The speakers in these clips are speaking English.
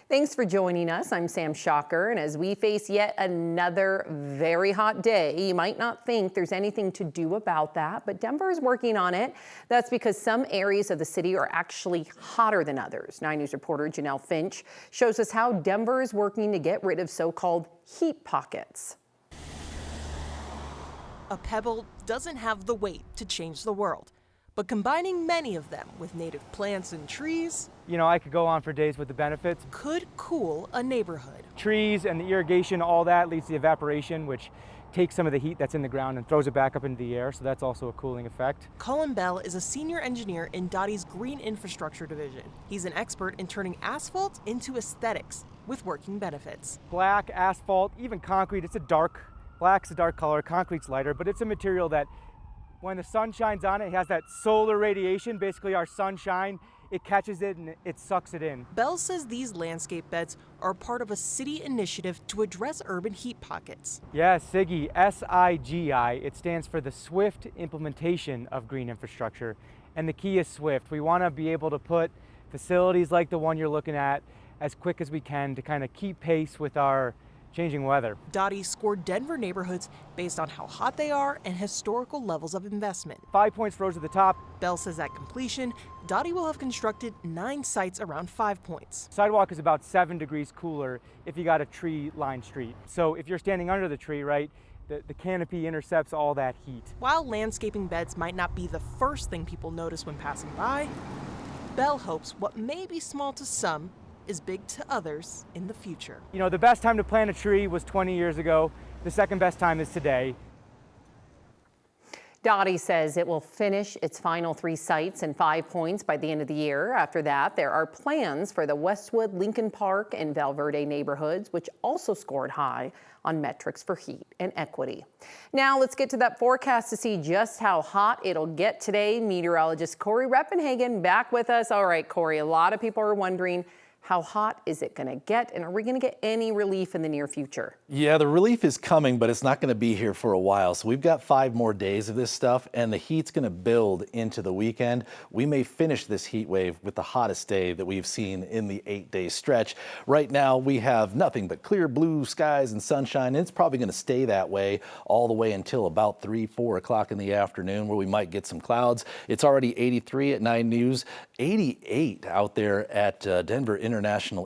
Thanks for joining us. I'm Sam Shocker, and as we face yet another very hot day, you might not think there's anything to do about that, but Denver is working on it. That's because some areas of the city are actually hotter than others. 9 News reporter Janelle Finch shows us how Denver is working to get rid of so-called heat pockets. A pebble doesn't have the weight to change the world, but combining many of them with native plants and trees, I could go on for days with the benefits. Could cool a neighborhood. Trees and the irrigation, all that leads to evaporation, which takes some of the heat that's in the ground and throws it back up into the air, so that's also a cooling effect. Colin Bell is a senior engineer in Dottie's Green Infrastructure Division. He's an expert in turning asphalt into aesthetics with working benefits. Black, asphalt, even concrete, black's a dark color, concrete's lighter, but it's a material that when the sun shines on it, it has that solar radiation, basically our sunshine. It catches it and it sucks it in. Bell says these landscape beds are part of a city initiative to address urban heat pockets. Yeah, SIGI, S-I-G-I. It stands for the swift implementation of green infrastructure. And the key is swift. We want to be able to put facilities like the one you're looking at as quick as we can to kind of keep pace with our changing weather. Dottie scored Denver neighborhoods based on how hot they are and historical levels of investment. 5 points rose to the top. Bell says at completion, Dottie will have constructed 9 sites around 5 points. Sidewalk is about 7 degrees cooler if you got a tree-lined street. So if you're standing under the tree, right, the canopy intercepts all that heat. While landscaping beds might not be the first thing people notice when passing by, Bell hopes what may be small to some is big to others in the future. The best time to plant a tree was 20 years ago. The second best time is today. Dottie says it will finish its final 3 sites and 5 points by the end of the year. After that, there are plans for the Westwood, Lincoln Park, and Valverde neighborhoods, which also scored high on metrics for heat and equity. Now let's get to that forecast to see just how hot it'll get today. Meteorologist Corey Reppenhagen back with us. All right, Corey, a lot of people are wondering, how hot is it going to get, and are we going to get any relief in the near future? Yeah, the relief is coming, but it's not going to be here for a while. So we've got 5 more days of this stuff, and the heat's going to build into the weekend. We may finish this heat wave with the hottest day that we've seen in the 8-day stretch. Right now, we have nothing but clear blue skies and sunshine, and it's probably going to stay that way all the way until about 3-4 o'clock in the afternoon, where we might get some clouds. It's already 83 at 9 News, 88 out there at Denver International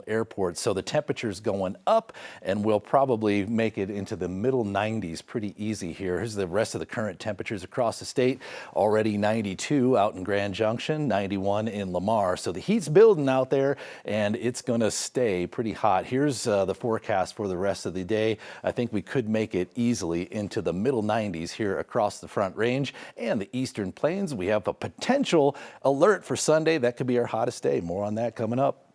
Airport. So the temperature's going up, and we'll probably make it into the middle 90s pretty easy here. Here's the rest of the current temperatures across the state. Already 92 out in Grand Junction, 91 in Lamar. So the heat's building out there, and it's going to stay pretty hot. Here's the forecast for the rest of the day. I think we could make it easily into the middle 90s here across the Front Range and the Eastern Plains. We have a potential alert for Sunday. That could be our hottest day. More on that coming up.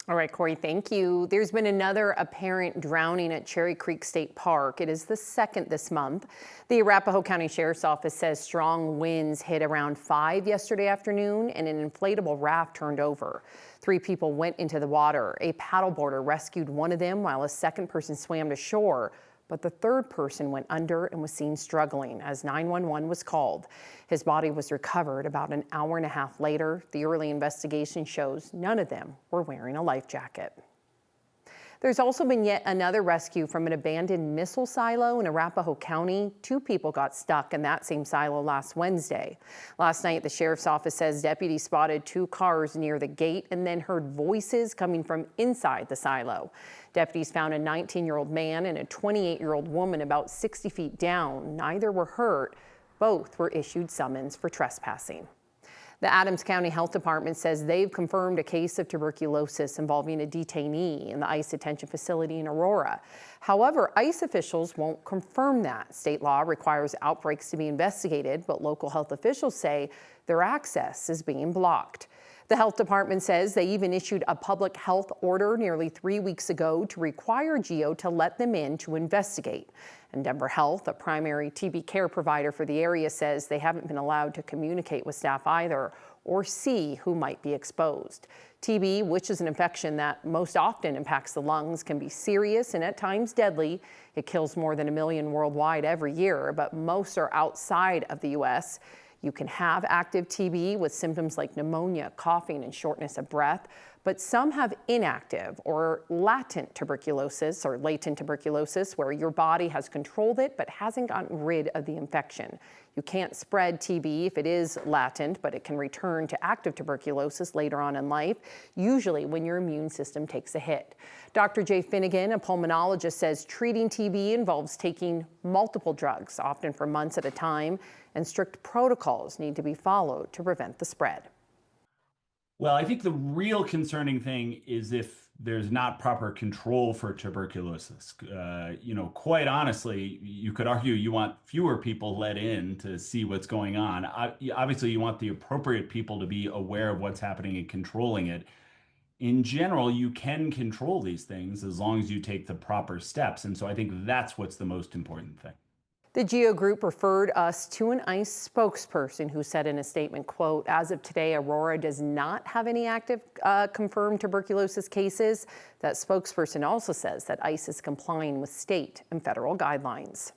All right, Corey, thank you. There's been another apparent drowning at Cherry Creek State Park. It is the 2nd this month. The Arapahoe County Sheriff's Office says strong winds hit around 5 yesterday afternoon and an inflatable raft turned over. 3 people went into the water. A paddleboarder rescued one of them while a second person swam to shore. But the third person went under and was seen struggling as 911 was called. His body was recovered about an hour and a half later. The early investigation shows none of them were wearing a life jacket. There's also been yet another rescue from an abandoned missile silo in Arapahoe County. 2 people got stuck in that same silo last Wednesday. Last night, the sheriff's office says deputies spotted 2 cars near the gate and then heard voices coming from inside the silo. Deputies found a 19-year-old man and a 28-year-old woman about 60 feet down. Neither were hurt. Both were issued summons for trespassing. The Adams County Health Department says they've confirmed a case of tuberculosis involving a detainee in the ICE detention facility in Aurora. However, ICE officials won't confirm that. State law requires outbreaks to be investigated, but local health officials say their access is being blocked. The health department says they even issued a public health order nearly 3 weeks ago to require GEO to let them in to investigate. And Denver Health, a primary TB care provider for the area, says they haven't been allowed to communicate with staff either or see who might be exposed. TB, which is an infection that most often impacts the lungs, can be serious and at times deadly. It kills more than 1 million worldwide every year, but most are outside of the U.S. You can have active TB with symptoms like pneumonia, coughing, and shortness of breath, but some have inactive or latent tuberculosis where your body has controlled it but hasn't gotten rid of the infection. You can't spread TB if it is latent, but it can return to active tuberculosis later on in life, usually when your immune system takes a hit. Dr. Jay Finnegan, a pulmonologist, says treating TB involves taking multiple drugs, often for months at a time, and strict protocols need to be followed to prevent the spread. Well, I think the real concerning thing is if there's not proper control for tuberculosis. Quite honestly, you could argue you want fewer people let in to see what's going on. Obviously, you want the appropriate people to be aware of what's happening and controlling it. In general, you can control these things as long as you take the proper steps. And so I think that's what's the most important thing. The GEO Group referred us to an ICE spokesperson who said in a statement, quote, "As of today, Aurora does not have any active confirmed tuberculosis cases." That spokesperson also says that ICE is complying with state and federal guidelines.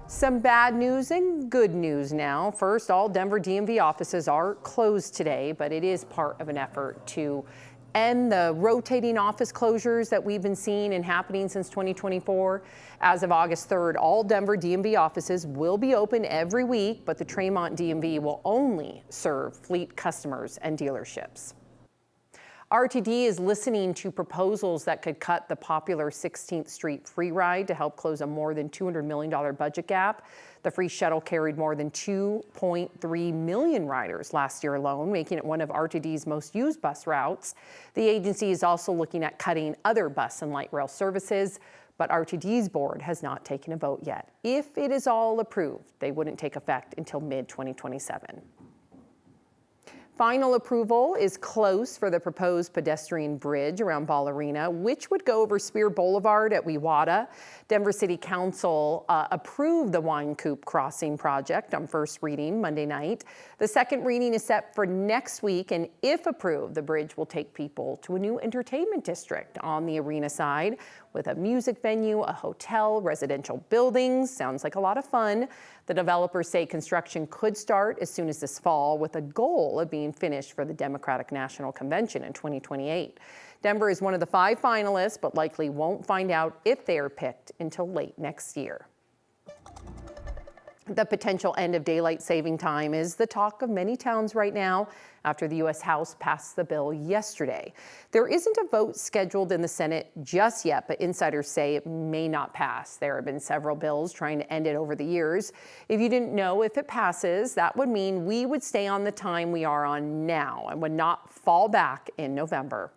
Some bad news and good news now. First, all Denver DMV offices are closed today, but it is part of an effort to end the rotating office closures that we've been seeing and happening since 2024. As of August 3rd, all Denver DMV offices will be open every week, but the Tremont DMV will only serve fleet customers and dealerships. RTD is listening to proposals that could cut the popular 16th Street free ride to help close a more than $200 million budget gap. The free shuttle carried more than 2.3 million riders last year alone, making it one of RTD's most used bus routes. The agency is also looking at cutting other bus and light rail services, but RTD's board has not taken a vote yet. If it is all approved, they wouldn't take effect until mid-2027. Final approval is close for the proposed pedestrian bridge around Ball Arena, which would go over Spear Boulevard at Wewata. Denver City Council approved the Wine Coop Crossing project on first reading Monday night. The second reading is set for next week, and if approved, the bridge will take people to a new entertainment district on the arena side with a music venue, a hotel, residential buildings. Sounds like a lot of fun. The developers say construction could start as soon as this fall, with a goal of being finished for the Democratic National Convention in 2028. Denver is one of the 5 finalists, but likely won't find out if they are picked until late next year. The potential end of daylight saving time is the talk of many towns right now after the U.S. House passed the bill yesterday. There isn't a vote scheduled in the Senate just yet, but insiders say it may not pass. There have been several bills trying to end it over the years. If you didn't know, if it passes, that would mean we would stay on the time we are on now and would not fall back in November.